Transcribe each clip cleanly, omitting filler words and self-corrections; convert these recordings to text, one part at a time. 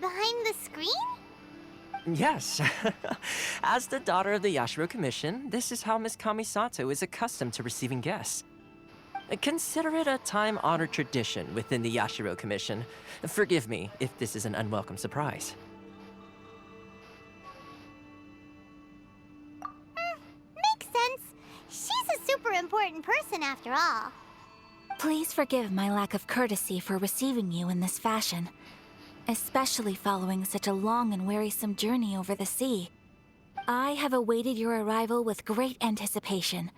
behind the screen? Yes. As the daughter of the Yashiro Commission, this is how Miss Kamisato is accustomed to receiving guests. Consider it a time-honored tradition within the Yashiro Commission. Forgive me if this is an unwelcome surprise. Makes sense. She's a super important person after all. Please forgive my lack of courtesy for receiving you in this fashion, especially following such a long and wearisome journey over the sea. I have awaited your arrival with great anticipation,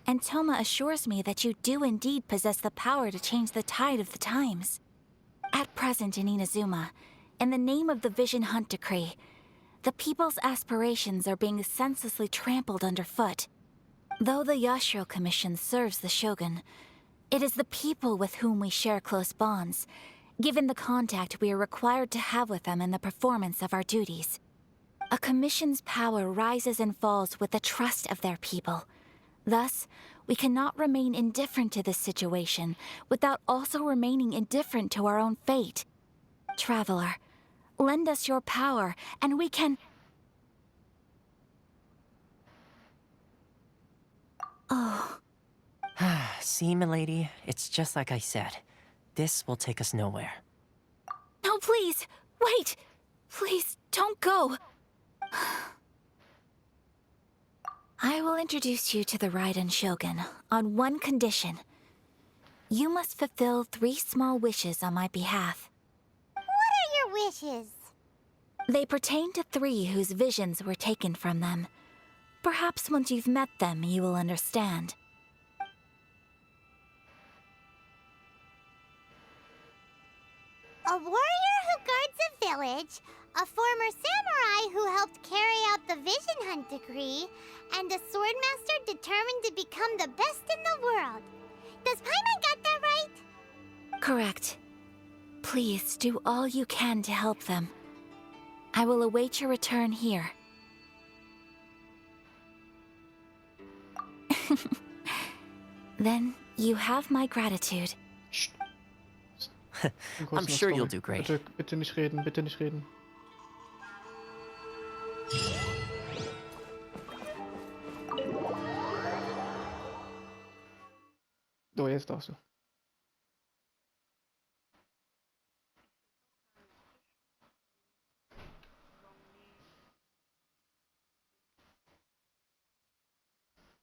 and Toma assures me that you do indeed possess the power to change the tide of the times. At present in Inazuma, in the name of the Vision Hunt Decree, the people's aspirations are being senselessly trampled underfoot. Though the Yashiro Commission serves the Shogun, it is the people with whom we share close bonds, given the contact we are required to have with them in the performance of our duties. A commission's power rises and falls with the trust of their people. Thus, we cannot remain indifferent to this situation without also remaining indifferent to our own fate. Traveler, lend us your power, and we can... Oh. See, milady, it's just like I said. This will take us nowhere. No, please! Wait! Please, don't go! I will introduce you to the Raiden Shogun on one condition. You must fulfill 3 small wishes on my behalf. What are your wishes? They pertain to 3 whose visions were taken from them. Perhaps once you've met them, you will understand. A warrior who guards a village, a former samurai who helped carry out the Vision Hunt Decree, and a swordmaster determined to become the best in the world. Does Paimon got that right? Correct. Please do all you can to help them. I will await your return here. Then you have my gratitude. I'm sure you'll do great. Bitte, bitte nicht reden, bitte nicht reden. So, jetzt darfst du.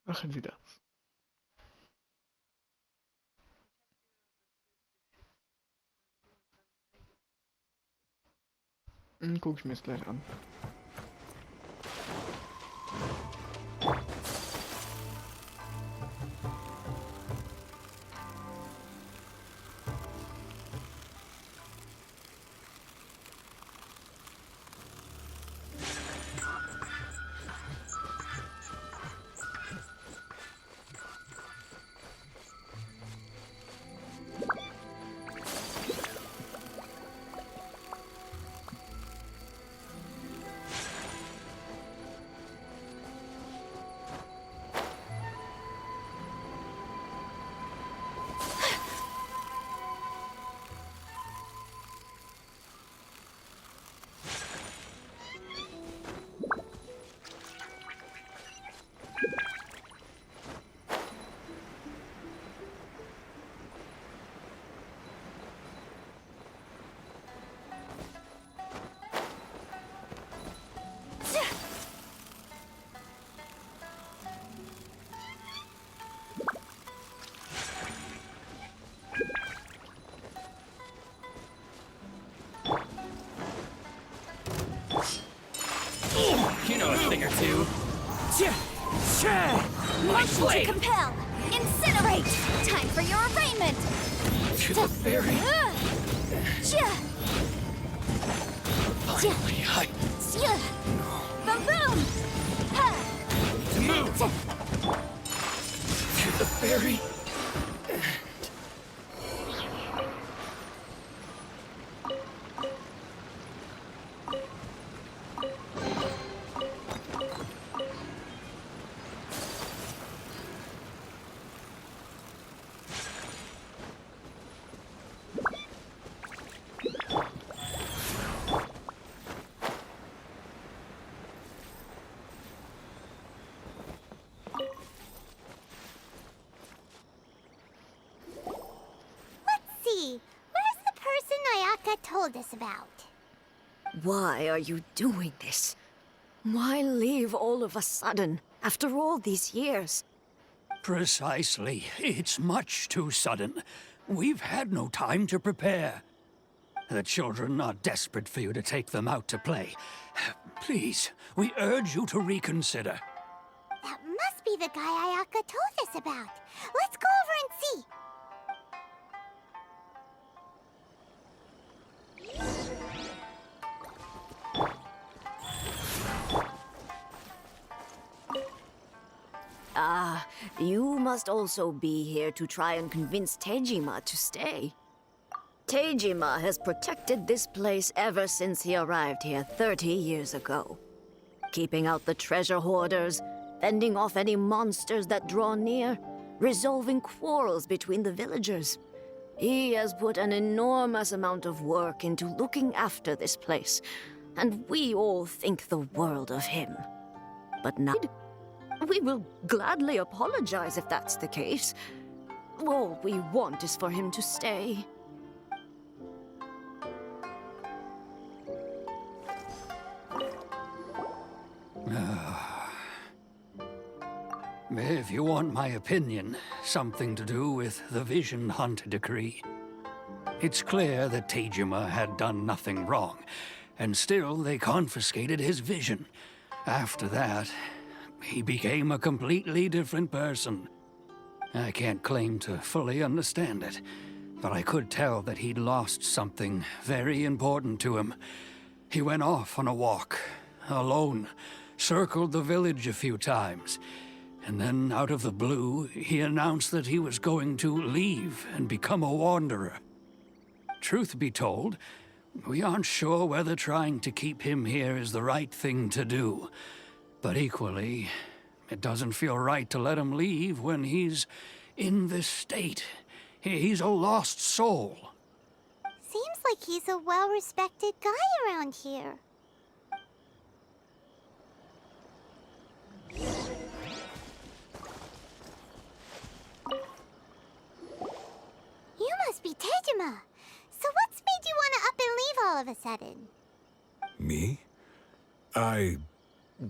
Machen Sie das. Guck ich mir jetzt gleich an. You know a thing or two. Motion to compel! Incinerate! Time for your arraignment! To the ferry. Finally, Boom boom! to move. To the ferry. Ayaka told us about. Why are you doing this? Why leave all of a sudden, after all these years? Precisely. It's much too sudden. We've had no time to prepare. The children are desperate for you to take them out to play. Please, we urge you to reconsider. That must be the guy Ayaka told us about. Let's go over and see. Ah, you must also be here to try and convince Tejima to stay. Tejima has protected this place ever since he arrived here 30 years ago. Keeping out the treasure hoarders, fending off any monsters that draw near, resolving quarrels between the villagers. He has put an enormous amount of work into looking after this place, and we all think the world of him. But now, we will gladly apologize if that's the case. All we want is for him to stay. If you want my opinion, something to do with the Vision Hunt decree. It's clear that Tejima had done nothing wrong, and still they confiscated his vision. After that, he became a completely different person. I can't claim to fully understand it, but I could tell that he'd lost something very important to him. He went off on a walk, alone, circled the village a few times, and then out of the blue, he announced that he was going to leave and become a wanderer. Truth be told, we aren't sure whether trying to keep him here is the right thing to do. But equally, it doesn't feel right to let him leave when he's in this state. He's a lost soul. Seems like he's a well-respected guy around here. You must be Tejima. So what's made you want to up and leave all of a sudden? Me?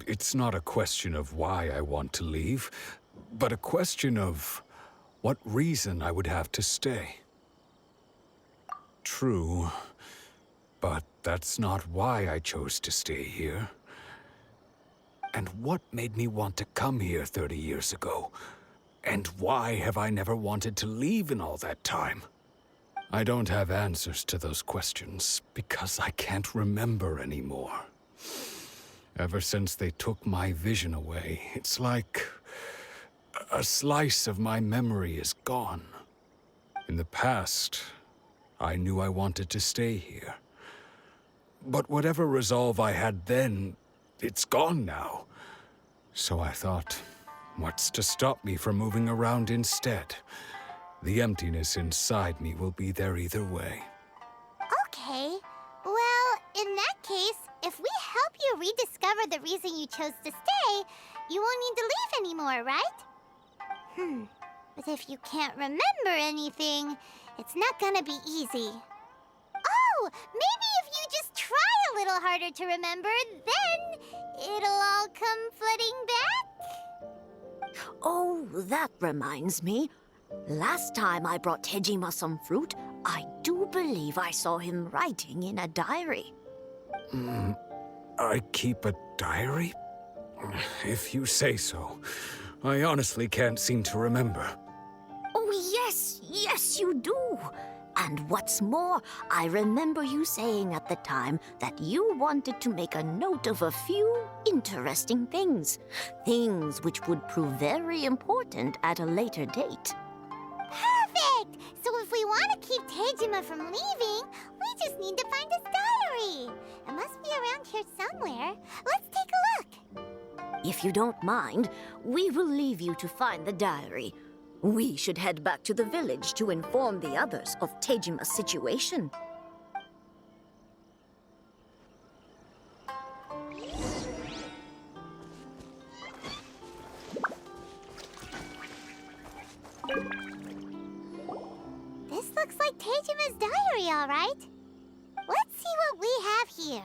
It's not a question of why I want to leave, but a question of what reason I would have to stay. True, but that's not why I chose to stay here. And what made me want to come here 30 years ago? And why have I never wanted to leave in all that time? I don't have answers to those questions because I can't remember anymore. Ever since they took my vision away, it's like a slice of my memory is gone. In the past, I knew I wanted to stay here. But whatever resolve I had then, it's gone now. So I thought, what's to stop me from moving around instead? The emptiness inside me will be there either way. Okay. Well, in that case, if we help you rediscover the reason you chose to stay, you won't need to leave anymore, right? But if you can't remember anything, it's not gonna be easy. Oh, maybe if you just try a little harder to remember, then it'll all come flooding back? Oh, that reminds me. Last time I brought Tejima some fruit, I do believe I saw him writing in a diary. I keep a diary? If you say so. I honestly can't seem to remember. Oh, yes, you do. And what's more, I remember you saying at the time that you wanted to make a note of a few interesting things. Things which would prove very important at a later date. Perfect! So if we want to keep Tejima from leaving, we just need to find his diary. It must be around here somewhere. Let's take a look. If you don't mind, we will leave you to find the diary. We should head back to the village to inform the others of Tejima's situation. This looks like Tejima's diary, all right. here.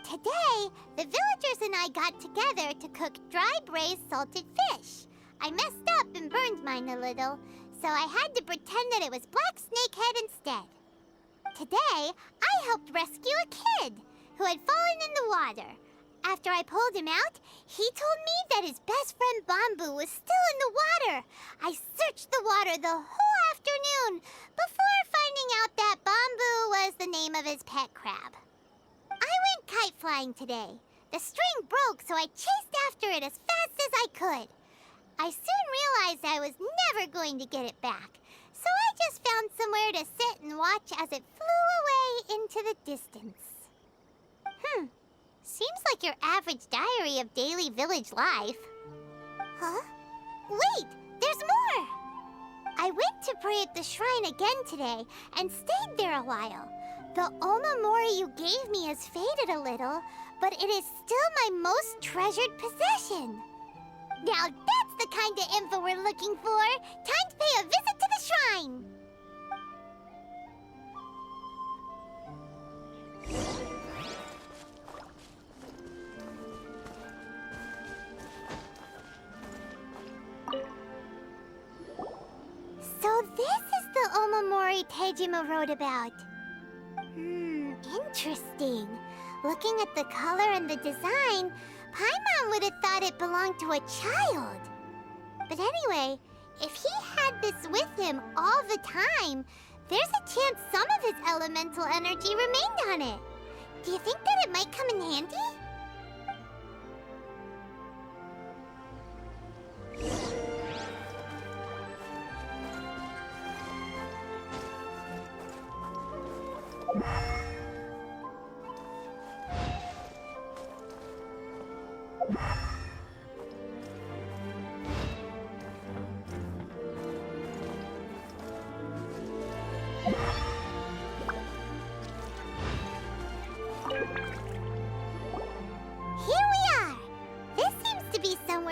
Today, the villagers and I got together to cook dry braised salted fish. I messed up and burned mine a little, so I had to pretend that it was black snakehead instead. Today, I helped rescue a kid who had fallen in the water. After I pulled him out, he told me that his best friend Bamboo was still in the water. I searched the water the whole afternoon before finding out that Bamboo was the name of his pet crab. I went kite flying today. The string broke, so I chased after it as fast as I could. I soon realized I was never going to get it back, so I just found somewhere to sit and watch as it flew away into the distance. Seems like your average diary of daily village life. Huh? Wait, there's more! I went to pray at the shrine again today and stayed there a while. The Omamori you gave me has faded a little, but it is still my most treasured possession. Now that's the kind of info we're looking for. Time to pay a visit to the shrine. So this is the Omamori Tejima wrote about. Interesting. Looking at the color and the design, Paimon would have thought it belonged to a child. But anyway, if he had this with him all the time, there's a chance some of his elemental energy remained on it. Do you think that it might come in handy?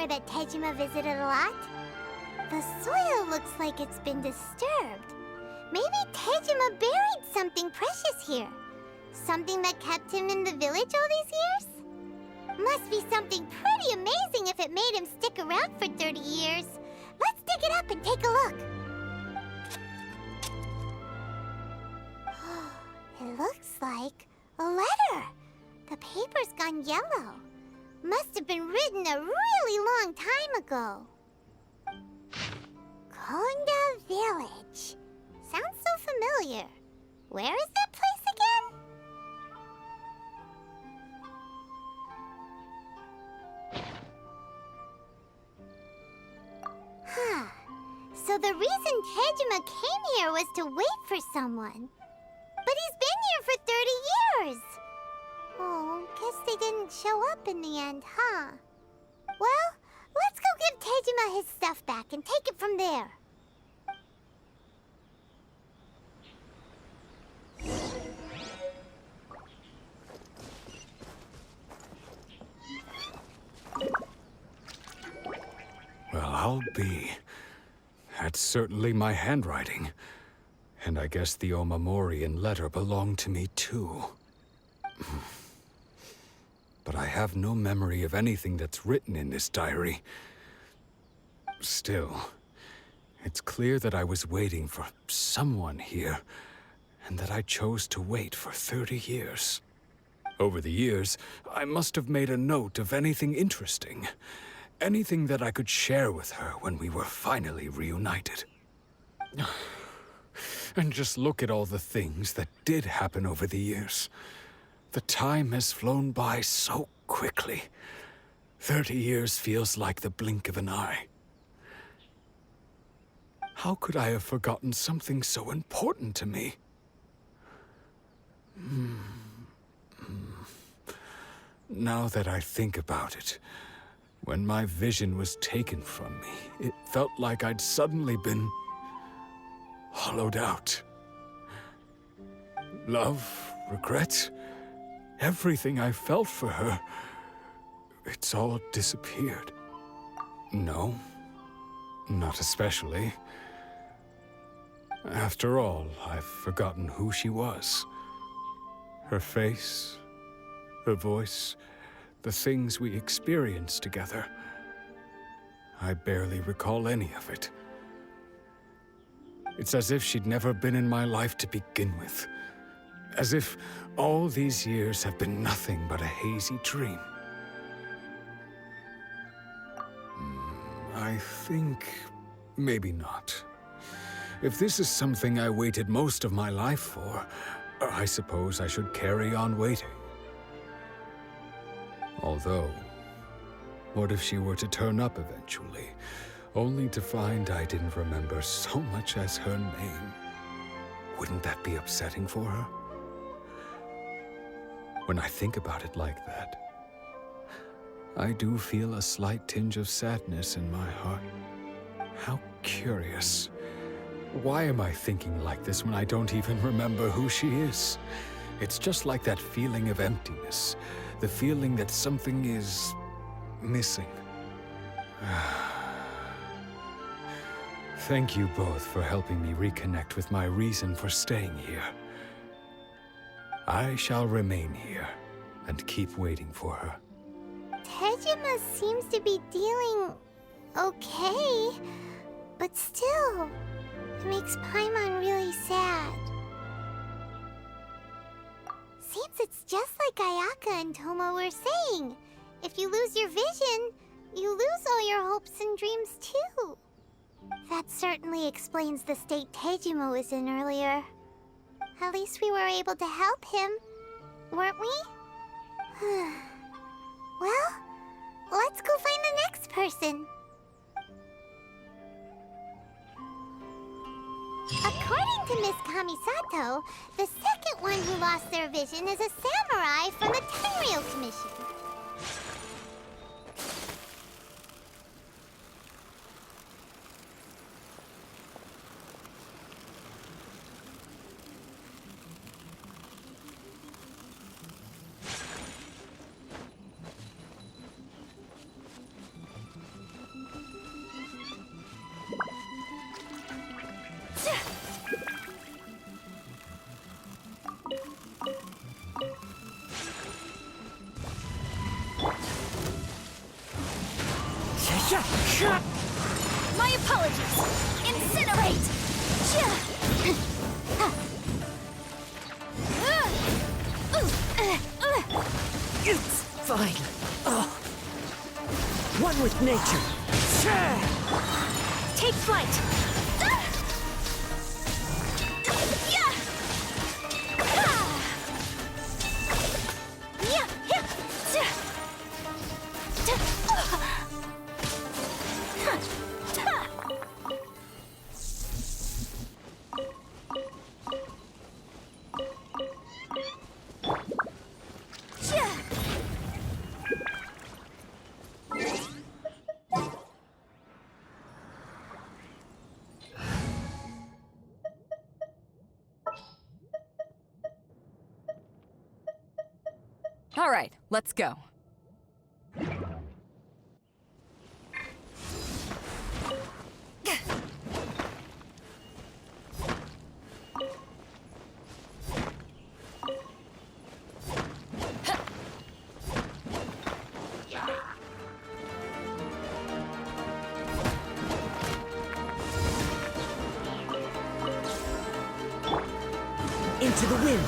That Tejima visited a lot. The soil looks like it's been disturbed. Maybe Tejima buried something precious here. Something that kept him in the village all these years? Must be something pretty amazing if it made him stick around for 30 years. Let's dig it up and take a look. It looks like a letter. The paper's gone yellow. Must have been written a really long time ago. Konda Village. Sounds so familiar. Where is that place again? So the reason Tejima came here was to wait for someone. But he's been here for 30 years. Oh, guess they didn't show up in the end, huh? Well, let's go give Tejima his stuff back and take it from there. Well, I'll be. That's certainly my handwriting. And I guess the Omamorian letter belonged to me too. But I have no memory of anything that's written in this diary. Still, it's clear that I was waiting for someone here, and that I chose to wait for 30 years. Over the years, I must have made a note of anything interesting. Anything that I could share with her when we were finally reunited. And just look at all the things that did happen over the years. The time has flown by so quickly. 30 years feels like the blink of an eye. How could I have forgotten something so important to me? Now that I think about it, when my vision was taken from me, it felt like I'd suddenly been hollowed out. Love, regret, everything I felt for her, it's all disappeared. No, not especially. After all, I've forgotten who she was. Her face, her voice, the things we experienced together. I barely recall any of it. It's as if she'd never been in my life to begin with. As if all these years have been nothing but a hazy dream. I think maybe not. If this is something I waited most of my life for, I suppose I should carry on waiting. Although, what if she were to turn up eventually, only to find I didn't remember so much as her name? Wouldn't that be upsetting for her? When I think about it like that, I do feel a slight tinge of sadness in my heart. How curious. Why am I thinking like this when I don't even remember who she is? It's just like that feeling of emptiness, the feeling that something is missing. Thank you both for helping me reconnect with my reason for staying here. I shall remain here and keep waiting for her. Tejima seems to be dealing okay, but still, it makes Paimon really sad. Seems it's just like Ayaka and Toma were saying. If you lose your vision, you lose all your hopes and dreams too. That certainly explains the state Tejima was in earlier. At least we were able to help him, weren't we? Well, let's go find the next person. According to Miss Kamisato, the second one who lost their vision is a samurai from the Tenryou Commission. My apologies! Incinerate! It's fine. One with nature. Take flight! All right, let's go. Into the wind.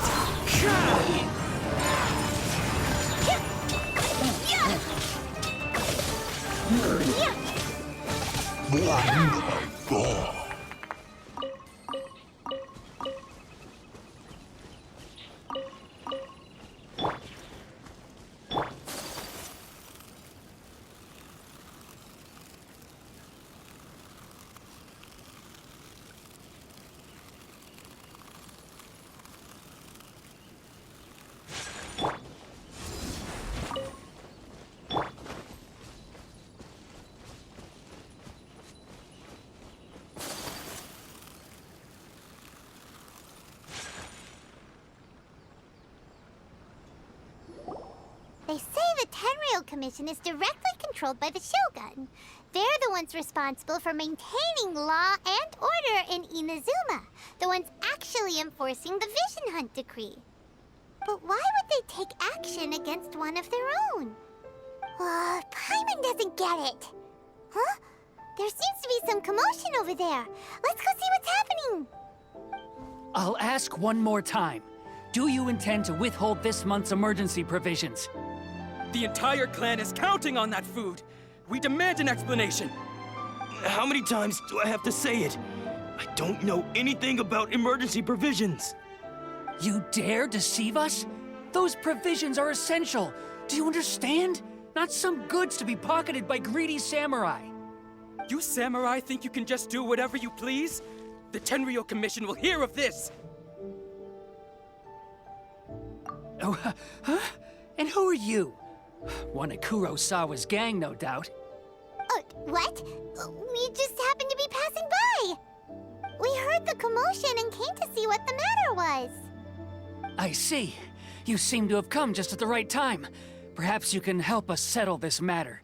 They say the Tenryou Commission is directly controlled by the Shogun. They're the ones responsible for maintaining law and order in Inazuma, the ones actually enforcing the Vision Hunt Decree. But why would they take action against one of their own. Paimon doesn't get it. Huh? There seems to be some commotion over there. Let's go see what's happening. I'll ask one more time. Do you intend to withhold this month's emergency provisions? The entire clan is counting on that food. We demand an explanation. How many times do I have to say it? I don't know anything about emergency provisions. You dare deceive us? Those provisions are essential. Do you understand? Not some goods to be pocketed by greedy samurai. You samurai think you can just do whatever you please? The Tenryou Commission will hear of this! Oh, huh? And who are you? One of Kurosawa's gang, no doubt. What? We just happened to be passing by. We heard the commotion and came to see what the matter was. I see. You seem to have come just at the right time. Perhaps you can help us settle this matter.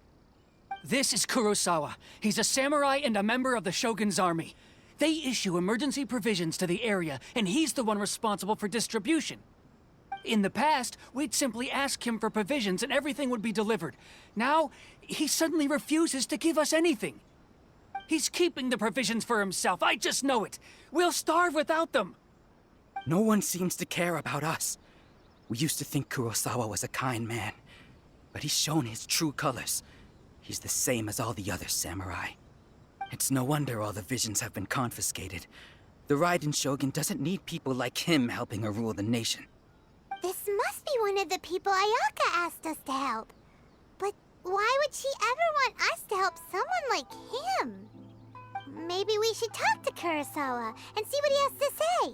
This is Kurosawa. He's a samurai and a member of the Shogun's army. They issue emergency provisions to the area, and he's the one responsible for distribution. In the past, we'd simply ask him for provisions and everything would be delivered. Now, he suddenly refuses to give us anything. He's keeping the provisions for himself, I just know it. We'll starve without them. No one seems to care about us. We used to think Kurosawa was a kind man, but he's shown his true colors. He's the same as all the other samurai. It's no wonder all the visions have been confiscated. The Raiden Shogun doesn't need people like him helping her rule the nation. This must be one of the people Ayaka asked us to help. But why would she ever want us to help someone like him? Maybe we should talk to Kurosawa and see what he has to say.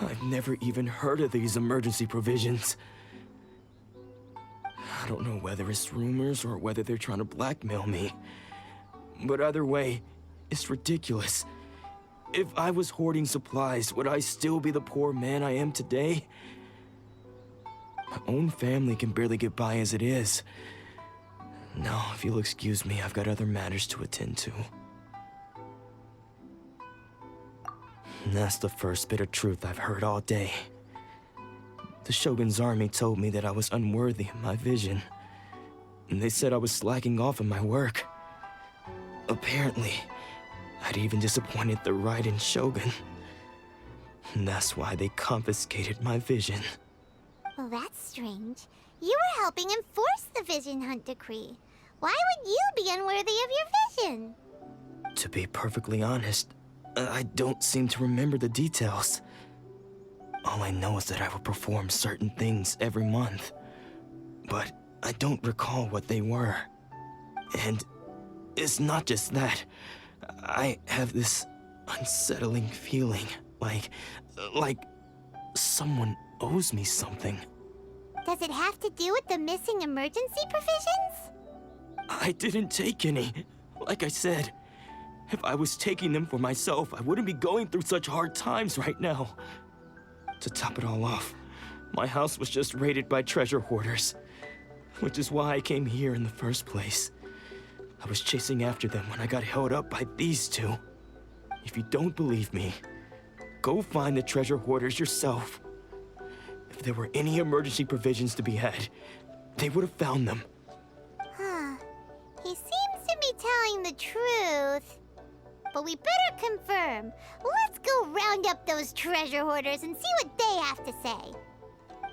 I've never even heard of these emergency provisions. I don't know whether it's rumors or whether they're trying to blackmail me. But either way, it's ridiculous. If I was hoarding supplies, would I still be the poor man I am today? My own family can barely get by as it is. Now, if you'll excuse me, I've got other matters to attend to. And that's the first bit of truth I've heard all day. The Shogun's army told me that I was unworthy of my vision. And they said I was slacking off in my work. Apparently, I'd even disappointed the Raiden Shogun. And that's why they confiscated my vision. Well, that's strange. You were helping enforce the Vision Hunt Decree. Why would you be unworthy of your vision? To be perfectly honest, I don't seem to remember the details. All I know is that I would perform certain things every month. But I don't recall what they were. And it's not just that. I have this unsettling feeling, like someone owes me something. Does it have to do with the missing emergency provisions? I didn't take any. Like I said, if I was taking them for myself, I wouldn't be going through such hard times right now. To top it all off, my house was just raided by treasure hoarders, which is why I came here in the first place. I was chasing after them when I got held up by these two. If you don't believe me, go find the treasure hoarders yourself. If there were any emergency provisions to be had, they would have found them. Huh. He seems to be telling the truth. But we better confirm. Let's go round up those treasure hoarders and see what they have to say.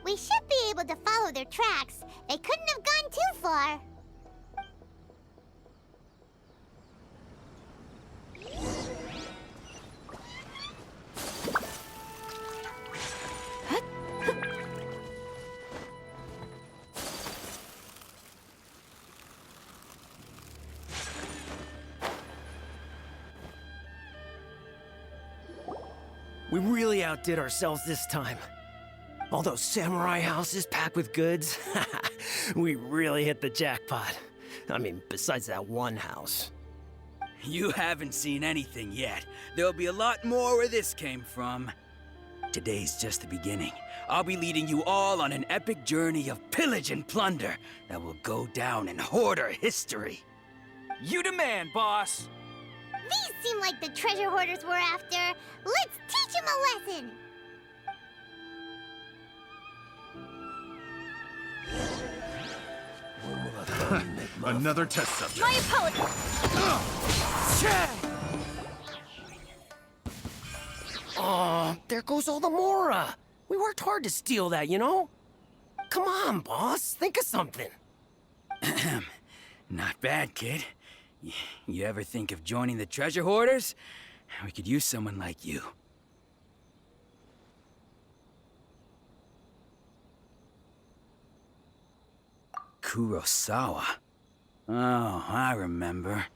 We should be able to follow their tracks. They couldn't have gone too far. We really outdid ourselves this time. All those samurai houses packed with goods. We really hit the jackpot. I mean, besides that one house. You haven't seen anything yet. There'll be a lot more where this came from. Today's just the beginning. I'll be leading you all on an epic journey of pillage and plunder that will go down in hoarder history. You demand, boss. These seem like the treasure hoarders we're after. Let's teach them a lesson! Another test subject. My apologies! Oh, there goes all the Mora. We worked hard to steal that, you know? Come on, boss. Think of something. Not bad, kid. You ever think of joining the treasure hoarders? We could use someone like you. Kurosawa. Oh, I remember.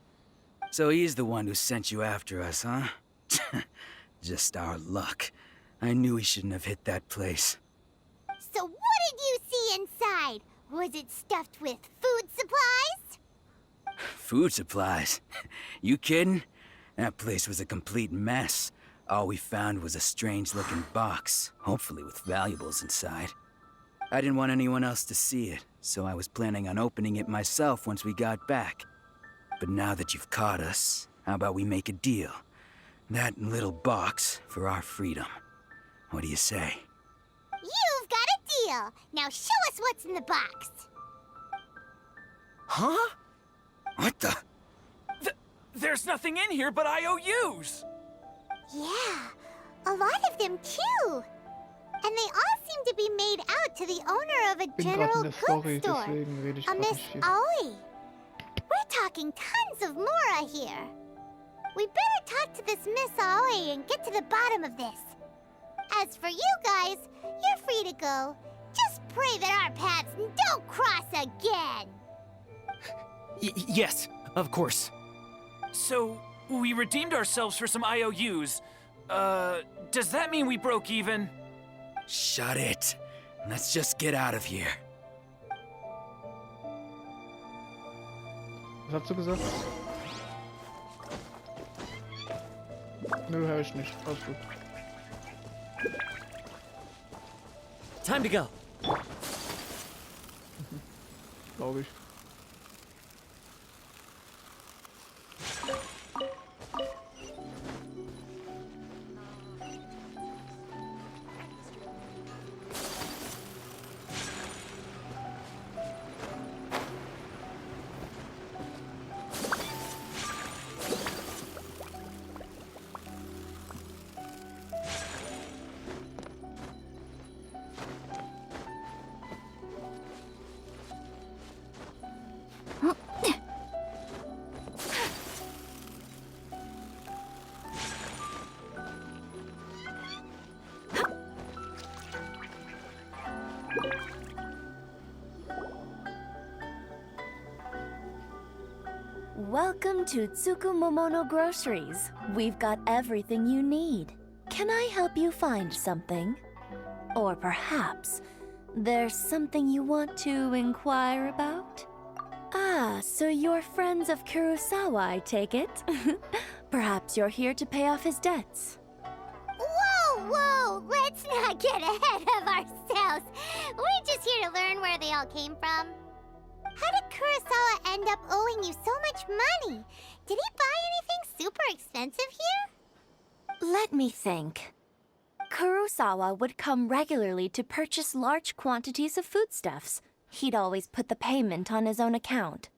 So he's the one who sent you after us, huh? Just our luck. I knew he shouldn't have hit that place. So what did you see inside? Was it stuffed with food supplies? Food supplies? You kidding? That place was a complete mess. All we found was a strange-looking box, hopefully with valuables inside. I didn't want anyone else to see it, so I was planning on opening it myself once we got back. But now that you've caught us, how about we make a deal? That little box for our freedom. What do you say? You've got a deal. Now show us what's in the box. Huh? What the? There's nothing in here but IOUs! Yeah, a lot of them too. And they all seem to be made out to the owner of a Ich bin gerade general in der Story, goods store, deswegen rede ich a gerade Miss nicht viel. Aoi. We're talking tons of Mora here. We better talk to this Miss Aoi and get to the bottom of this. As for you guys, you're free to go. Just pray that our paths don't cross again. Yes, of course. So, we redeemed ourselves for some IOUs. Does that mean we broke even? Shut it. Let's just get out of here. Was hast du gesagt? Nö, hör ich nicht. Alles gut. Time to go. Glaube ich. Welcome to Tsukumomono Groceries. We've got everything you need. Can I help you find something? Or perhaps there's something you want to inquire about? Ah, so you're friends of Kurosawa, I take it? Perhaps you're here to pay off his debts. Whoa, whoa! Let's not get ahead of ourselves. We're just here to learn where they all came from. How did Kurosawa end up owing you so much money? Did he buy anything super expensive here? Let me think. Kurosawa would come regularly to purchase large quantities of foodstuffs. He'd always put the payment on his own account.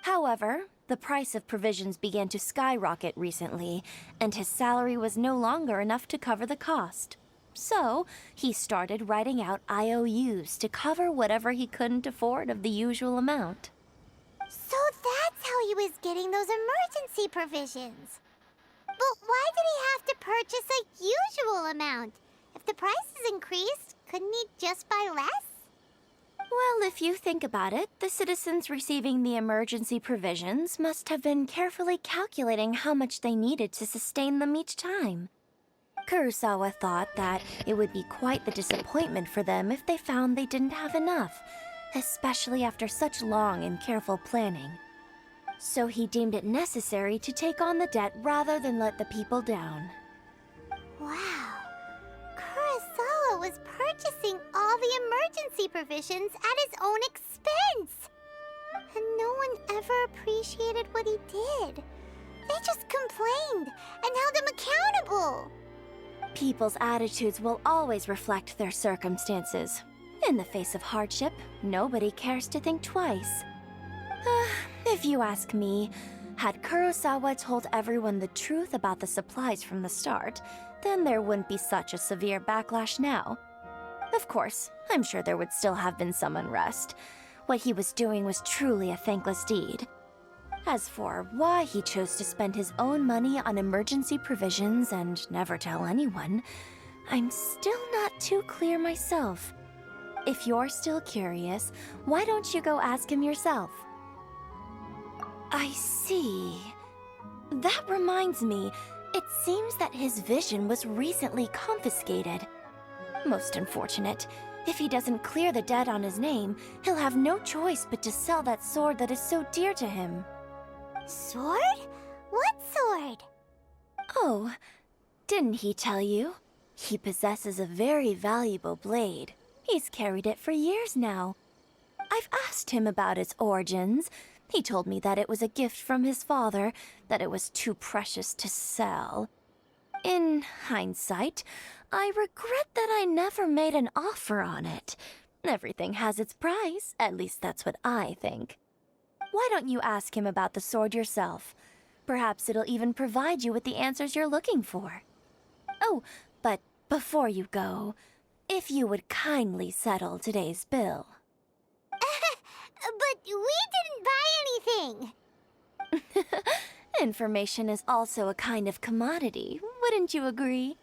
However, the price of provisions began to skyrocket recently, and his salary was no longer enough to cover the cost. So, he started writing out IOUs to cover whatever he couldn't afford of the usual amount. So that's how he was getting those emergency provisions. But why did he have to purchase a usual amount? If the prices increased, couldn't he just buy less? Well, if you think about it, the citizens receiving the emergency provisions must have been carefully calculating how much they needed to sustain them each time. Kurosawa thought that it would be quite the disappointment for them if they found they didn't have enough, especially after such long and careful planning. So he deemed it necessary to take on the debt rather than let the people down. Wow. Kurosawa was purchasing all the emergency provisions at his own expense. And no one ever appreciated what he did. They just complained complained and held him accountable. People's attitudes will always reflect their circumstances. In the face of hardship, nobody cares to think twice. If you ask me, had Kurosawa told everyone the truth about the supplies from the start, then there wouldn't be such a severe backlash now. Of course, I'm sure there would still have been some unrest. What he was doing was truly a thankless deed. As for why he chose to spend his own money on emergency provisions and never tell anyone, I'm still not too clear myself. If you're still curious, why don't you go ask him yourself? I see. That reminds me, it seems that his vision was recently confiscated. Most unfortunate. If he doesn't clear the debt on his name, he'll have no choice but to sell that sword that is so dear to him. Sword? What sword? Oh, didn't he tell you? He possesses a very valuable blade. He's carried it for years now. I've asked him about its origins. He told me that it was a gift from his father, that it was too precious to sell. In hindsight, I regret that I never made an offer on it. Everything has its price, at least that's what I think. Why don't you ask him about the sword yourself? Perhaps it'll even provide you with the answers you're looking for. Oh, but before you go, if you would kindly settle today's bill. But we didn't buy anything! Information is also a kind of commodity, wouldn't you agree?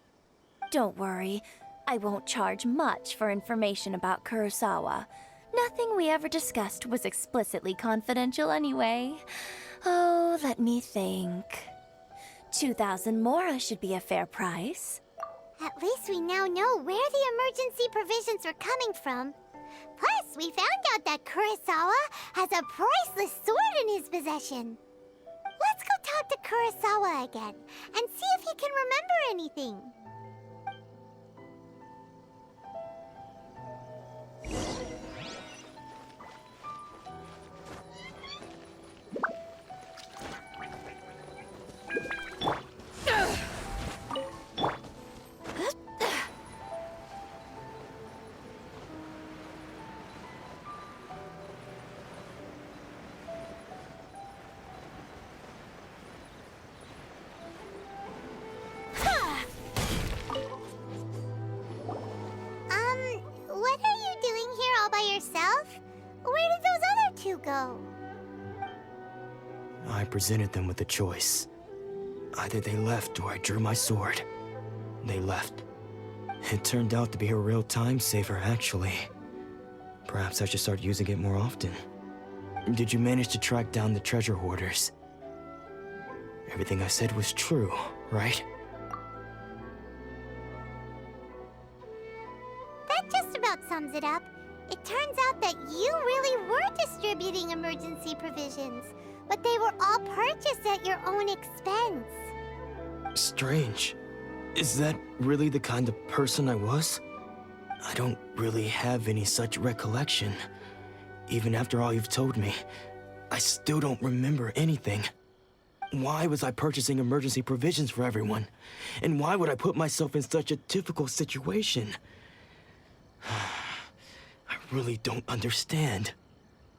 Don't worry, I won't charge much for information about Kurosawa. Nothing we ever discussed was explicitly confidential anyway. Oh, let me think. 2,000 mora should be a fair price. At least we now know where the emergency provisions were coming from. Plus, we found out that Kurosawa has a priceless sword in his possession. Let's go talk to Kurosawa again and see if he can remember anything. What are you doing here all by yourself? Where did those other two go? I presented them with a choice. Either they left or I drew my sword. They left. It turned out to be a real time saver, actually. Perhaps I should start using it more often. Did you manage to track down the treasure hoarders? Everything I said was true, right? That just about sums it up. It turns out that you really were distributing emergency provisions, but they were all purchased at your own expense. Strange. Is that really the kind of person I was? I don't really have any such recollection. Even after all you've told me, I still don't remember anything. Why was I purchasing emergency provisions for everyone? And why would I put myself in such a difficult situation? I really don't understand.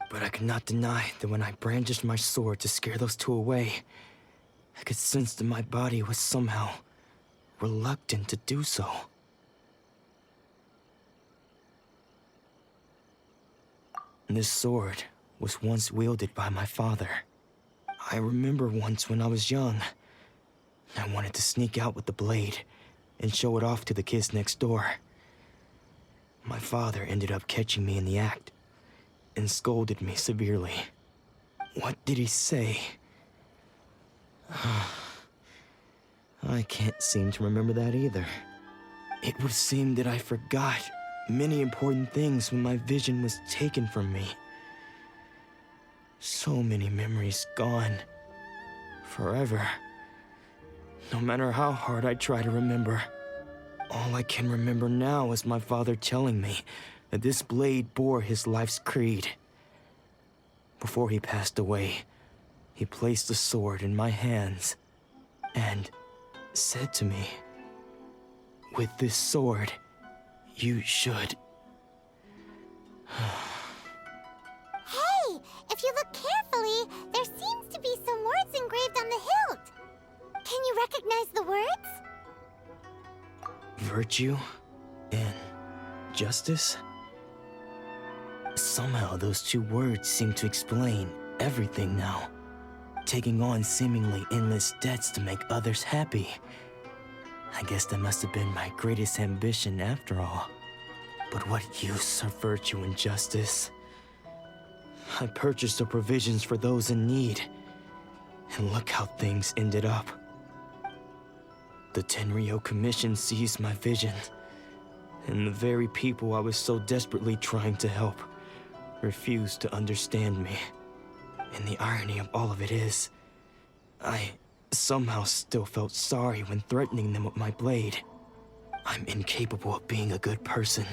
But I cannot deny that when I brandished my sword to scare those two away, I could sense that my body was somehow reluctant to do so. This sword was once wielded by my father. I remember once when I was young, I wanted to sneak out with the blade and show it off to the kids next door. My father ended up catching me in the act and scolded me severely. What did he say? I can't seem to remember that either. It would seem that I forgot many important things when my vision was taken from me. So many memories gone. Forever. No matter how hard I try to remember, all I can remember now is my father telling me that this blade bore his life's creed. Before he passed away, he placed the sword in my hands and said to me, "With this sword, you should..." Hey, if you look carefully, there seems to be some words engraved on the hilt. Can you recognize the words? Virtue and justice? Somehow those two words seem to explain everything now. Taking on seemingly endless debts to make others happy. I guess that must have been my greatest ambition after all. But what use are virtue and justice? I purchased the provisions for those in need. And look how things ended up. The Tenryo Commission seized my vision. And the very people I was so desperately trying to help refused to understand me. And the irony of all of it is, I somehow still felt sorry when threatening them with my blade. I'm incapable of being a good person,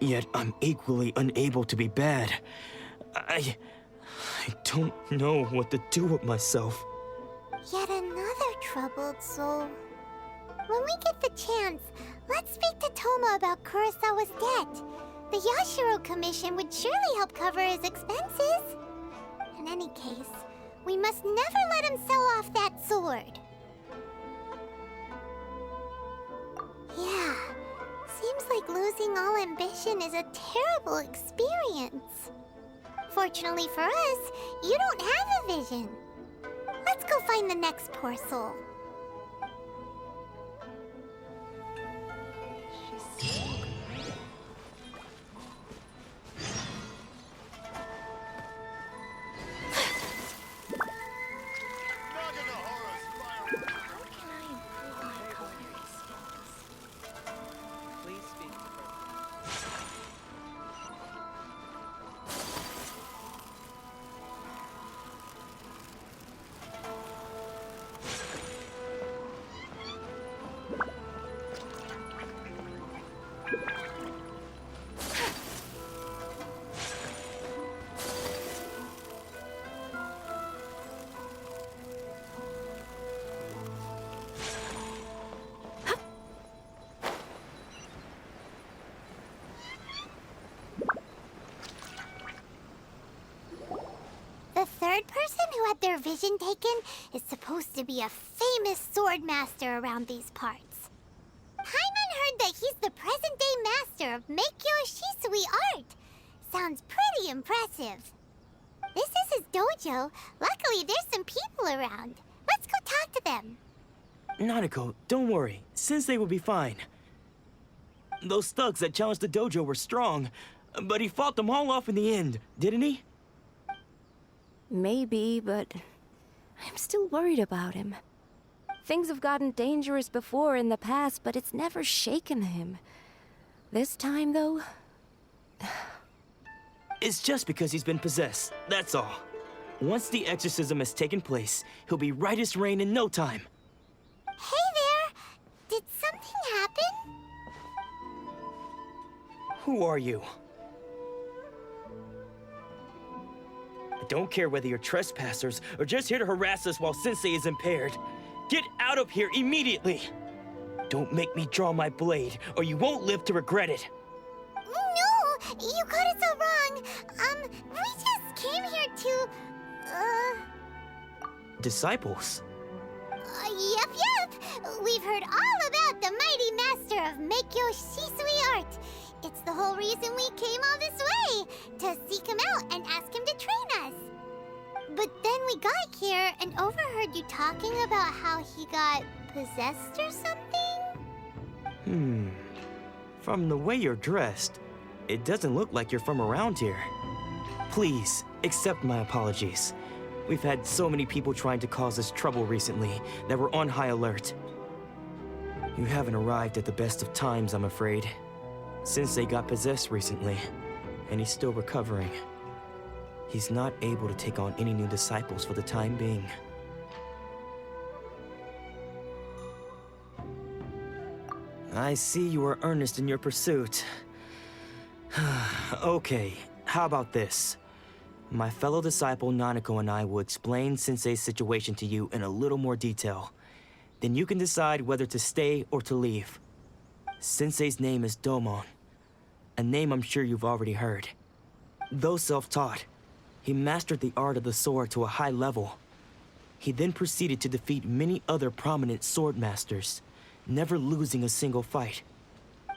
yet I'm equally unable to be bad. I don't know what to do with myself. Yet another troubled soul. When we get the chance, let's speak to Toma about Kurosawa's debt. The Yashiro Commission would surely help cover his expenses. In any case, we must never let him sell off that sword. Yeah, seems like losing all ambition is a terrible experience. Fortunately for us, you don't have a vision. Let's go find the next poor soul. The third person who had their vision taken is supposed to be a famous sword master around these parts. Paimon heard that he's the present-day master of Meikyo Shisui art. Sounds pretty impressive. This is his dojo. Luckily, there's some people around. Let's go talk to them. Nanako, don't worry. Sensei will be fine. Those thugs that challenged the dojo were strong, but he fought them all off in the end, didn't he? Maybe, but I'm still worried about him. Things have gotten dangerous before in the past, but it's never shaken him. This time, though... It's just because he's been possessed, that's all. Once the exorcism has taken place, he'll be right as rain in no time. Hey there! Did something happen? Who are you? I don't care whether you're trespassers or just here to harass us while Sensei is impaired. Get out of here immediately! Don't make me draw my blade, or you won't live to regret it. No! You got it so wrong! We just came here to... Disciples? Yep! We've heard all about the mighty master of Meikyo Shisui art. It's the whole reason we came all this way, to seek him out and ask him to train us. But then we got here and overheard you talking about how he got possessed or something? From the way you're dressed, it doesn't look like you're from around here. Please, accept my apologies. We've had so many people trying to cause us trouble recently that we're on high alert. You haven't arrived at the best of times, I'm afraid. Sensei got possessed recently, and he's still recovering. He's not able to take on any new disciples for the time being. I see you are earnest in your pursuit. Okay, how about this? My fellow disciple Nanako and I will explain Sensei's situation to you in a little more detail. Then you can decide whether to stay or to leave. Sensei's name is Domon, a name I'm sure you've already heard. Though self-taught, he mastered the art of the sword to a high level. He then proceeded to defeat many other prominent sword masters, never losing a single fight.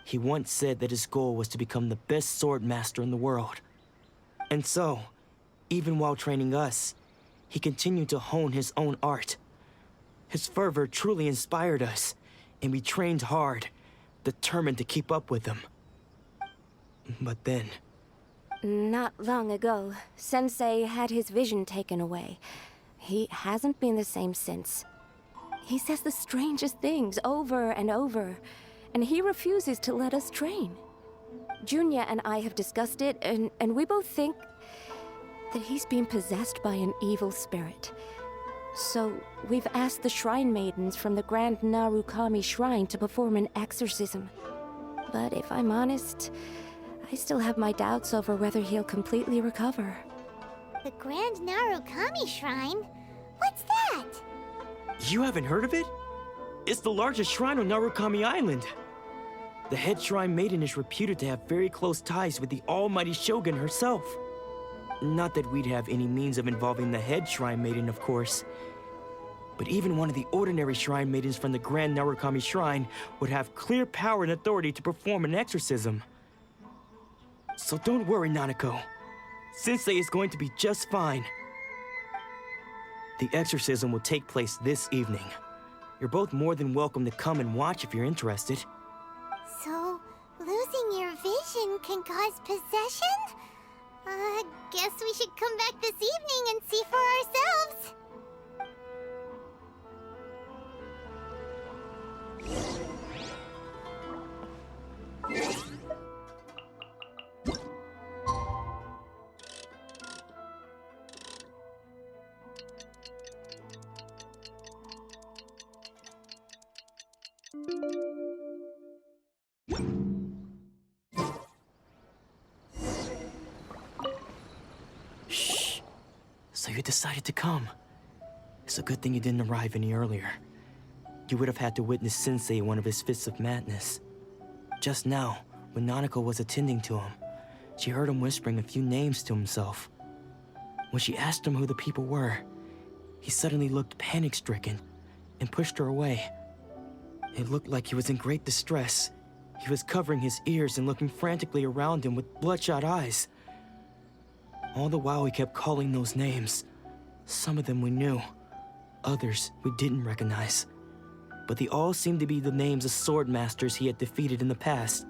He once said that his goal was to become the best sword master in the world. And so, even while training us, he continued to hone his own art. His fervor truly inspired us, and we trained hard, determined to keep up with him. But then... Not long ago, Sensei had his vision taken away. He hasn't been the same since. He says the strangest things over and over, and he refuses to let us train. Junya and I have discussed it, and we both think that he's been possessed by an evil spirit. So we've asked the shrine maidens from the Grand Narukami Shrine to perform an exorcism. But if I'm honest, I still have my doubts over whether he'll completely recover. The Grand Narukami Shrine? What's that? You haven't heard of it? It's the largest shrine on Narukami Island. The head shrine maiden is reputed to have very close ties with the almighty Shogun herself. Not that we'd have any means of involving the head shrine maiden, of course. But even one of the ordinary shrine maidens from the Grand Narukami Shrine would have clear power and authority to perform an exorcism. So don't worry, Nanako. Sensei is going to be just fine. The exorcism will take place this evening. You're both more than welcome to come and watch if you're interested. So, losing your vision can cause possession? Guess we should come back this evening and see for ourselves. Shh. So you decided to come. It's a good thing you didn't arrive any earlier. You would have had to witness Sensei in one of his fits of madness. Just now, when Nanako was attending to him, she heard him whispering a few names to himself. When she asked him who the people were, he suddenly looked panic-stricken and pushed her away. It looked like he was in great distress. He was covering his ears and looking frantically around him with bloodshot eyes. All the while he kept calling those names. Some of them we knew, others we didn't recognize. But they all seemed to be the names of sword masters he had defeated in the past.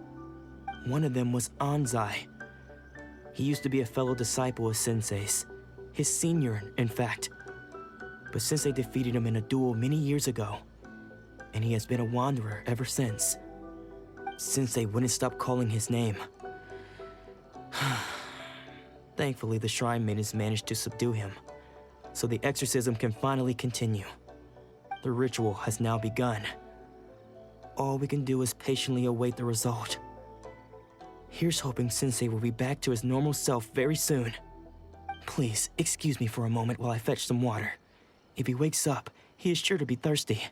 One of them was Anzai. He used to be a fellow disciple of Sensei's, his senior, in fact. But Sensei defeated him in a duel many years ago, and he has been a wanderer ever since. Sensei wouldn't stop calling his name. Thankfully, the shrine maidens managed to subdue him, so the exorcism can finally continue. The ritual has now begun. All we can do is patiently await the result. Here's hoping Sensei will be back to his normal self very soon. Please, excuse me for a moment while I fetch some water. If he wakes up, he is sure to be thirsty.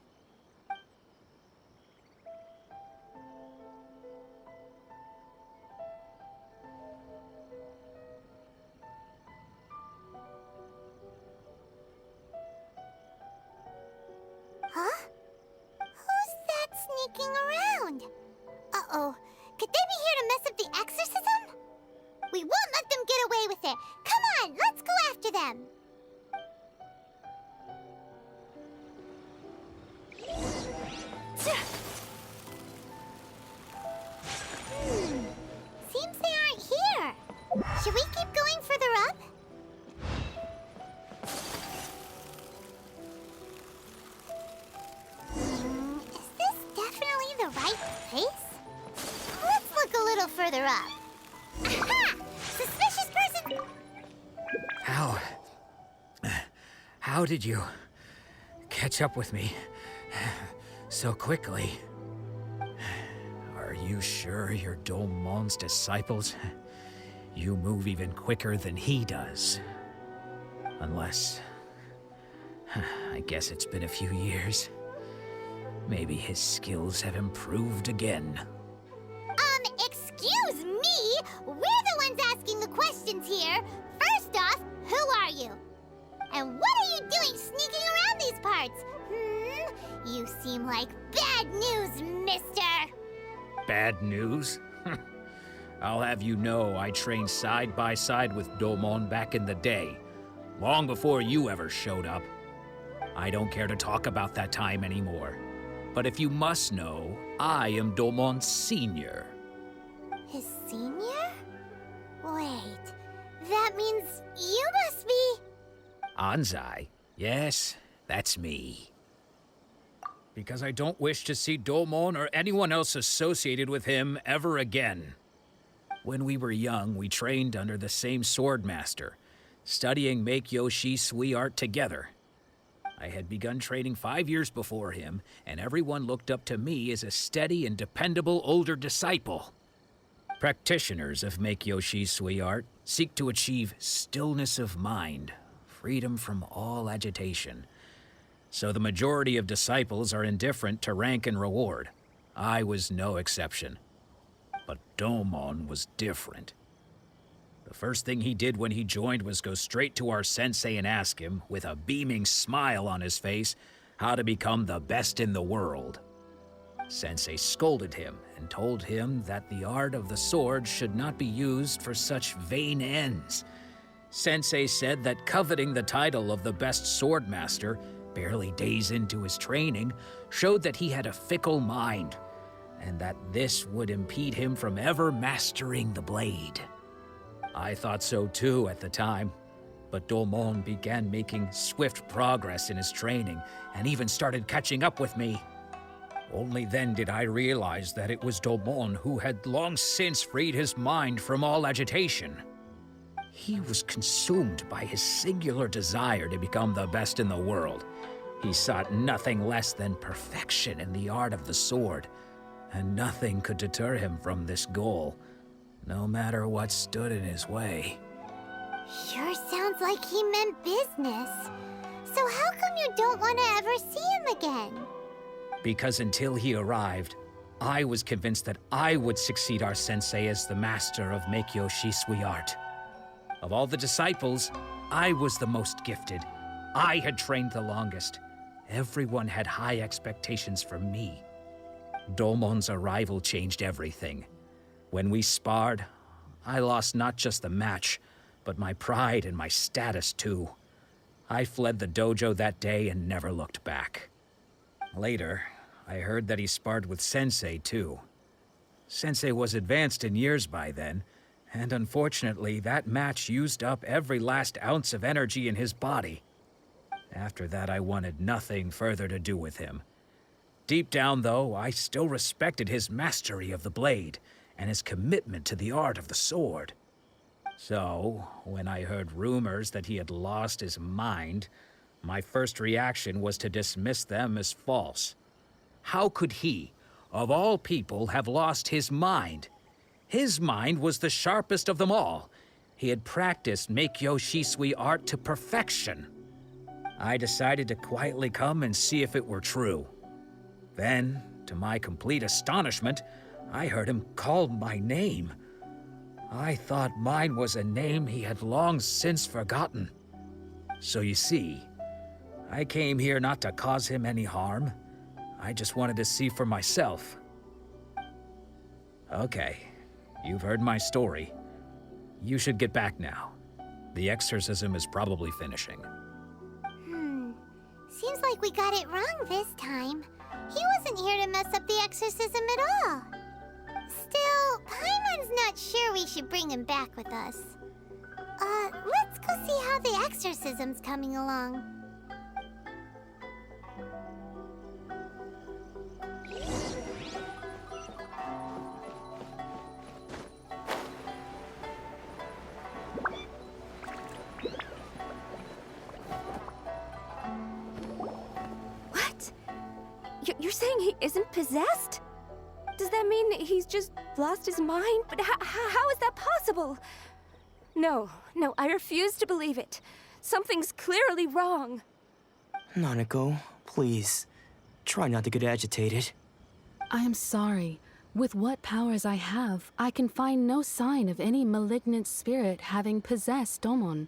Huh? Who's that sneaking around? Uh-oh. Could they be here to mess up the exorcism? We won't let them get away with it. Come on, let's go after them. Seems they aren't here. Should we keep going further up? Is this definitely the right place? Let's look a little further up. Aha! Suspicious person! How did you catch up with me so quickly? Are you sure you're Domon's disciples? You move even quicker than he does. Unless... I guess it's been a few years. Maybe his skills have improved again. Excuse me? We're the ones asking the questions here. First off, who are you? And what are you doing sneaking around these parts? You seem like bad news, mister. Bad news? I'll have you know I trained side by side with Domon back in the day, long before you ever showed up. I don't care to talk about that time anymore. But if you must know, I am Domon's senior. His senior? Wait, that means you must be... Anzai? Yes, that's me. Because I don't wish to see Domon or anyone else associated with him ever again. When we were young, we trained under the same swordmaster, studying Meikyo Shisui art together. I had begun training 5 years before him, and everyone looked up to me as a steady and dependable older disciple. Practitioners of Meikyo Shisui art seek to achieve stillness of mind, freedom from all agitation. So the majority of disciples are indifferent to rank and reward. I was no exception. But Domon was different. The first thing he did when he joined was go straight to our sensei and ask him, with a beaming smile on his face, how to become the best in the world. Sensei scolded him and told him that the art of the sword should not be used for such vain ends. Sensei said that coveting the title of the best swordmaster, barely days into his training, showed that he had a fickle mind, and that this would impede him from ever mastering the blade. I thought so too at the time, but Domon began making swift progress in his training and even started catching up with me. Only then did I realize that it was Domon who had long since freed his mind from all agitation. He was consumed by his singular desire to become the best in the world. He sought nothing less than perfection in the art of the sword, and nothing could deter him from this goal, no matter what stood in his way. Sure sounds like he meant business. So how come you don't want to ever see him again? Because until he arrived, I was convinced that I would succeed our sensei as the master of Meikyo Shisui art. Of all the disciples, I was the most gifted. I had trained the longest. Everyone had high expectations from me. Domon's arrival changed everything. When we sparred, I lost not just the match, but my pride and my status too. I fled the dojo that day and never looked back. Later, I heard that he sparred with Sensei too. Sensei was advanced in years by then, and unfortunately that match used up every last ounce of energy in his body. After that, I wanted nothing further to do with him. Deep down, though, I still respected his mastery of the blade and his commitment to the art of the sword. So, when I heard rumors that he had lost his mind, my first reaction was to dismiss them as false. How could he, of all people, have lost his mind? His mind was the sharpest of them all. He had practiced Meikyo Shisui art to perfection. I decided to quietly come and see if it were true. Then, to my complete astonishment, I heard him call my name. I thought mine was a name he had long since forgotten. So you see, I came here not to cause him any harm. I just wanted to see for myself. Okay, you've heard my story. You should get back now. The exorcism is probably finishing. Seems like we got it wrong this time. He wasn't here to mess up the exorcism at all. Still, Paimon's not sure we should bring him back with us. Let's go see how the exorcism's coming along. What? You're saying he isn't possessed? Does that mean he's just lost his mind? But how is that possible? No, I refuse to believe it. Something's clearly wrong. Nanako, please. Try not to get agitated. I am sorry. With what powers I have, I can find no sign of any malignant spirit having possessed Domon.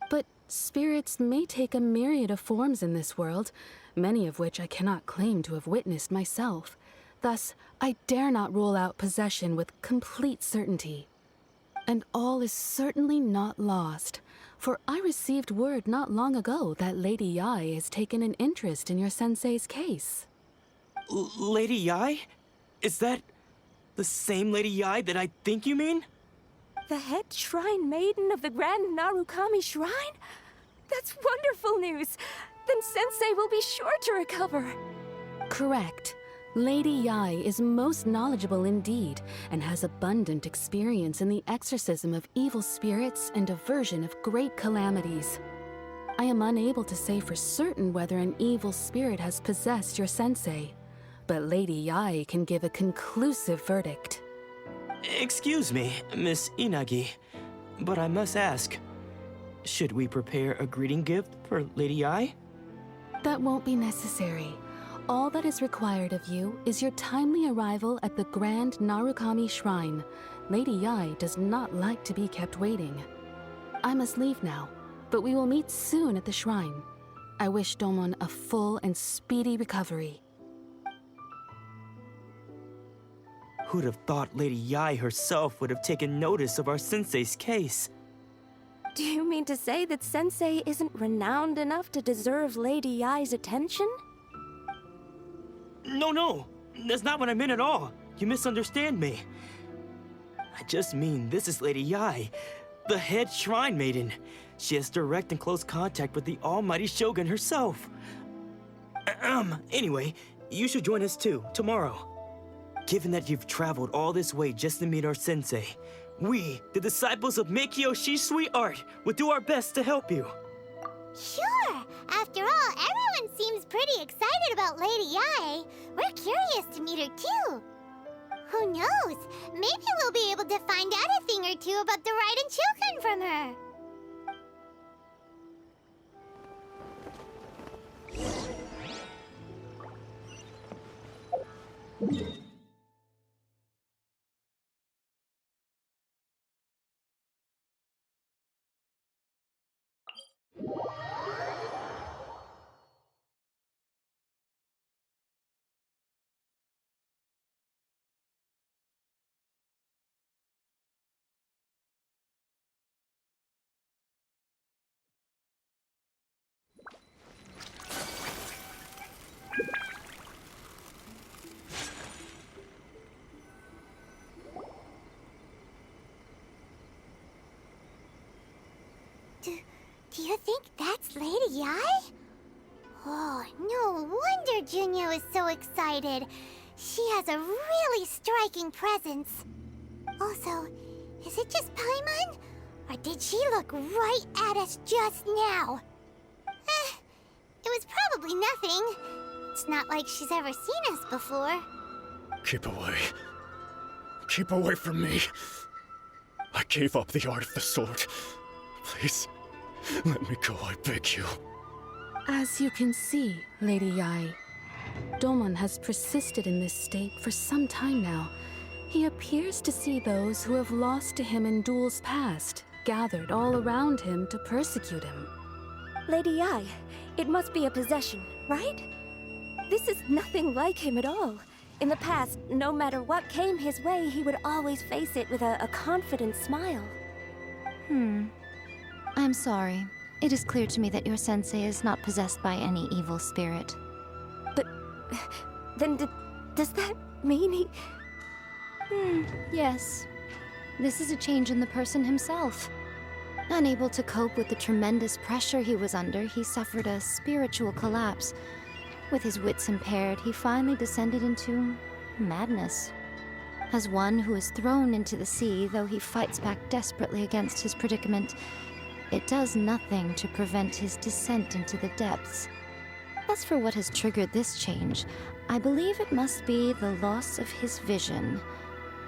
But spirits may take a myriad of forms in this world, many of which I cannot claim to have witnessed myself. Thus, I dare not rule out possession with complete certainty. And all is certainly not lost, for I received word not long ago that Lady Yai has taken an interest in your sensei's case. Lady Yai? Is that the same Lady Yai that I think you mean? The head shrine maiden of the Grand Narukami Shrine? That's wonderful news! Then Sensei will be sure to recover. Correct. Lady Yai is most knowledgeable indeed, and has abundant experience in the exorcism of evil spirits and aversion of great calamities. I am unable to say for certain whether an evil spirit has possessed your sensei, but Lady Yai can give a conclusive verdict. Excuse me, Miss Inagi, but I must ask, should we prepare a greeting gift for Lady Yai? That won't be necessary. All that is required of you is your timely arrival at the Grand Narukami Shrine. Lady Yai does not like to be kept waiting. I must leave now, but we will meet soon at the shrine. I wish Domon a full and speedy recovery. Who'd have thought Lady Yai herself would have taken notice of our sensei's case? Do you mean to say that Sensei isn't renowned enough to deserve Lady Yai's attention? No, that's not what I meant at all. You misunderstand me. I just mean this is Lady Yai, the head shrine maiden. She has direct and close contact with the almighty Shogun herself. Anyway, you should join us too, tomorrow. Given that you've traveled all this way just to meet our sensei, we, the disciples of Meikyo Shisui Art, will do our best to help you. Sure! After all, everyone seems pretty excited about Lady Yai. We're curious to meet her too. Who knows? Maybe we'll be able to find out a thing or two about the Raiden Shogun from her. Do you think that's Lady Yai? Oh, no wonder Junyo is so excited. She has a really striking presence. Also, is it just Paimon? Or did she look right at us just now? It was probably nothing. It's not like she's ever seen us before. Keep away. Keep away from me. I gave up the art of the sword. Please, let me go, I beg you. As you can see, Lady Yai, Domon has persisted in this state for some time now. He appears to see those who have lost to him in duels past, gathered all around him to persecute him. Lady Yai, it must be a possession, right? This is nothing like him at all. In the past, no matter what came his way, he would always face it with a confident smile. I'm sorry. It is clear to me that your sensei is not possessed by any evil spirit. But then does that mean he... Yes. This is a change in the person himself. Unable to cope with the tremendous pressure he was under, he suffered a spiritual collapse. With his wits impaired, he finally descended into madness. As one who is thrown into the sea, though he fights back desperately against his predicament, it does nothing to prevent his descent into the depths. As for what has triggered this change, I believe it must be the loss of his vision.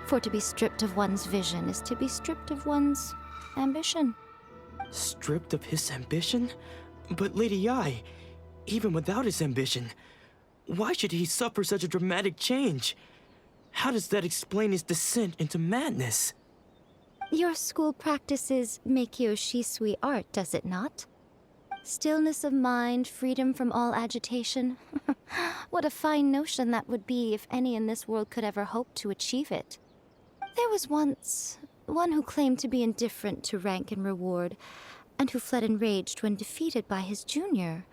For to be stripped of one's vision is to be stripped of one's ambition. Stripped of his ambition? But Lady Yai, even without his ambition, Why should he suffer such a dramatic change? How does that explain his descent into madness? Your school practices Meikyo Shisui art, does it not? Stillness of mind, freedom from all agitation. What a fine notion that would be if any in this world could ever hope to achieve it. There was once one who claimed to be indifferent to rank and reward, and who fled enraged when defeated by his junior.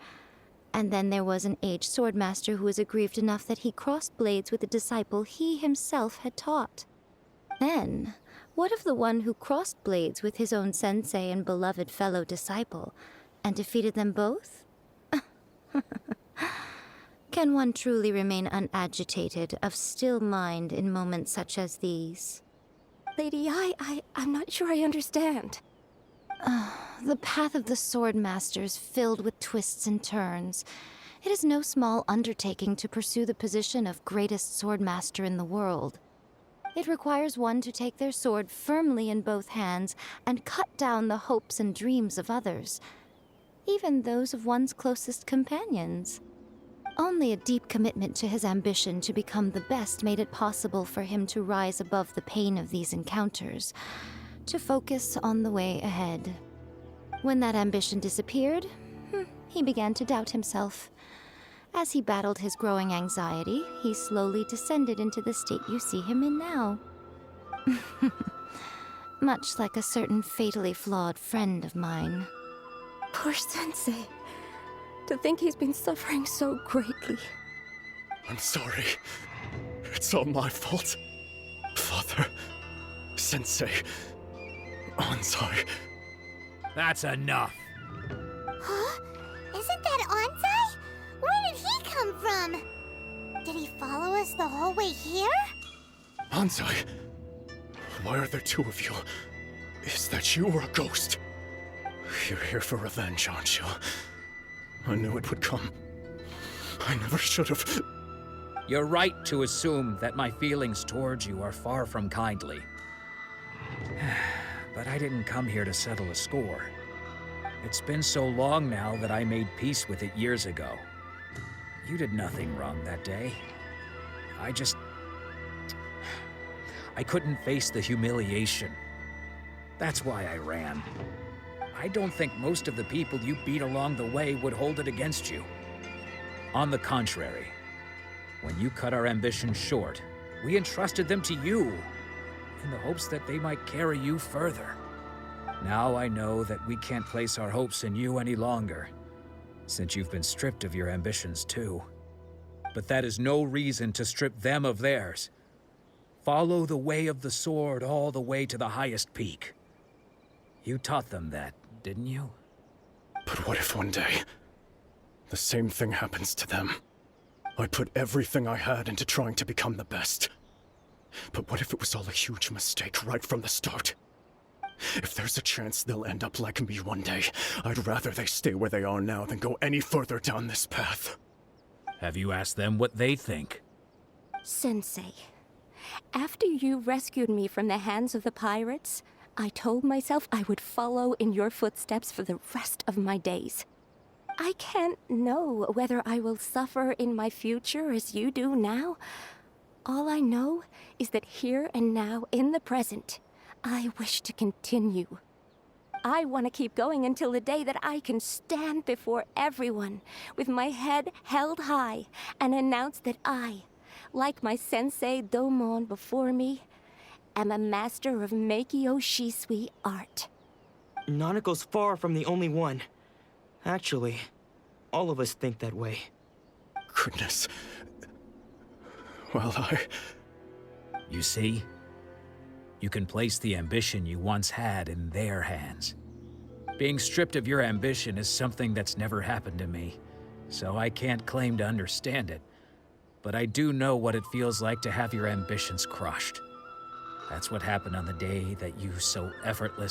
And then there was an aged swordmaster who was aggrieved enough that he crossed blades with a disciple he himself had taught. Then, what of the one who crossed blades with his own sensei and beloved fellow disciple, and defeated them both? Can one truly remain unagitated, of still mind in moments such as these? Lady, I'm not sure I understand. The path of the Swordmaster is filled with twists and turns. It is no small undertaking to pursue the position of greatest Swordmaster in the world. It requires one to take their sword firmly in both hands and cut down the hopes and dreams of others, even those of one's closest companions. Only a deep commitment to his ambition to become the best made it possible for him to rise above the pain of these encounters, to focus on the way ahead. When that ambition disappeared, he began to doubt himself. As he battled his growing anxiety, he slowly descended into the state you see him in now. Much like a certain fatally flawed friend of mine. Poor Sensei. To think he's been suffering so greatly. I'm sorry. It's all my fault. Father, Sensei, Ansai. That's enough. Huh? Isn't that Ansai? Where did he come from? Did he follow us the whole way here? Ansai, why are there two of you? Is that you or a ghost? You're here for revenge, aren't you? I knew it would come. I never should have. You're right to assume that my feelings towards you are far from kindly. But I didn't come here to settle a score. It's been so long now that I made peace with it years ago. You did nothing wrong that day. I couldn't face the humiliation. That's why I ran. I don't think most of the people you beat along the way would hold it against you. On the contrary, when you cut our ambitions short, we entrusted them to you, in the hopes that they might carry you further. Now I know that we can't place our hopes in you any longer, since you've been stripped of your ambitions too. But that is no reason to strip them of theirs. Follow the way of the sword all the way to the highest peak. You taught them that, didn't you? But what if one day, the same thing happens to them? I put everything I had into trying to become the best. But what if it was all a huge mistake right from the start? If there's a chance they'll end up like me one day, I'd rather they stay where they are now than go any further down this path. Have you asked them what they think? Sensei, after you rescued me from the hands of the pirates, I told myself I would follow in your footsteps for the rest of my days. I can't know whether I will suffer in my future as you do now. All I know is that here and now, in the present, I wish to continue. I want to keep going until the day that I can stand before everyone with my head held high and announce that I, like my sensei Domon before me, am a master of Meikyo Shisui art. Nanako's far from the only one. Actually, all of us think that way. Goodness. Well, You see? You can place the ambition you once had in their hands. Being stripped of your ambition is something that's never happened to me, so I can't claim to understand it. But I do know what it feels like to have your ambitions crushed. That's what happened on the day that you so effortlessly